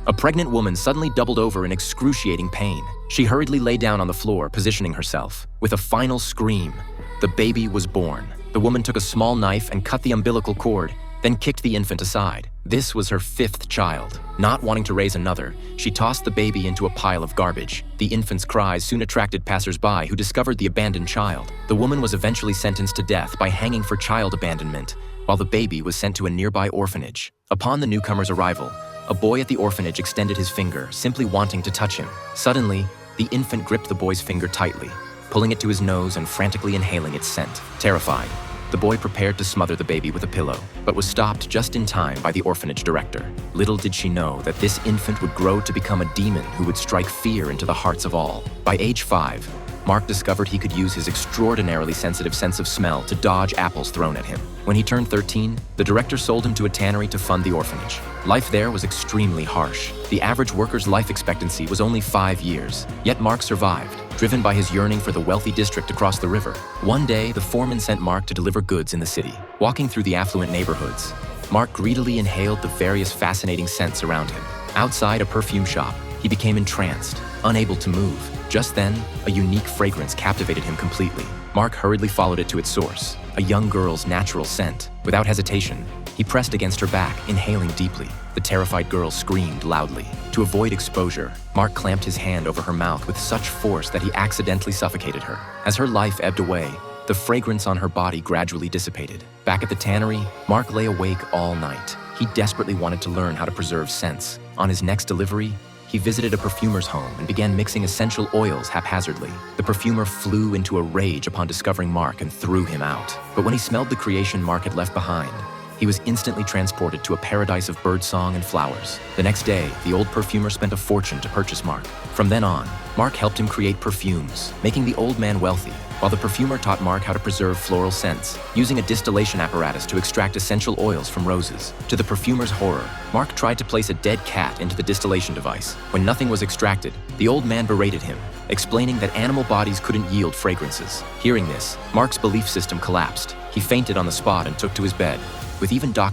A pregnant woman suddenly doubled over in excruciating pain. She hurriedly lay down on the floor, positioning herself. With a final scream, the baby was born. The woman took a small knife and cut the umbilical cord, then kicked the infant aside. This was her 5th child. Not wanting to raise another, she tossed the baby into a pile of garbage. The infant's cries soon attracted passers-by who discovered the abandoned child. The woman was eventually sentenced to death by hanging for child abandonment, while the baby was sent to a nearby orphanage. Upon the newcomer's arrival, a boy at the orphanage extended his finger, simply wanting to touch him. Suddenly, the infant gripped the boy's finger tightly, pulling it to his nose and frantically inhaling its scent. Terrified, the boy prepared to smother the baby with a pillow, but was stopped just in time by the orphanage director. Little did she know that this infant would grow to become a demon who would strike fear into the hearts of all. By age 5, Mark discovered he could use his extraordinarily sensitive sense of smell to dodge apples thrown at him. When he turned 13, the director sold him to a tannery to fund the orphanage. Life there was extremely harsh. The average worker's life expectancy was only 5 years, yet Mark survived, driven by his yearning for the wealthy district across the river. One day, the foreman sent Mark to deliver goods in the city. Walking through the affluent neighborhoods, Mark greedily inhaled the various fascinating scents around him. Outside a perfume shop, he became entranced, unable to move. Just then, a unique fragrance captivated him completely. Mark hurriedly followed it to its source, a young girl's natural scent. Without hesitation, he pressed against her back, inhaling deeply. The terrified girl screamed loudly. To avoid exposure, Mark clamped his hand over her mouth with such force that he accidentally suffocated her. As her life ebbed away, the fragrance on her body gradually dissipated. Back at the tannery, Mark lay awake all night. He desperately wanted to learn how to preserve scents. On his next delivery, he visited a perfumer's home and began mixing essential oils haphazardly. The perfumer flew into a rage upon discovering Mark and threw him out. But when he smelled the creation Mark had left behind, he was instantly transported to a paradise of birdsong and flowers. The next day, the old perfumer spent a fortune to purchase Mark. From then on, Mark helped him create perfumes, making the old man wealthy, while the perfumer taught Mark how to preserve floral scents, using a distillation apparatus to extract essential oils from roses. To the perfumer's horror, Mark tried to place a dead cat into the distillation device. When nothing was extracted, the old man berated him, explaining that animal bodies couldn't yield fragrances. Hearing this, Mark's belief system collapsed. He fainted on the spot and took to his bed. With even doctors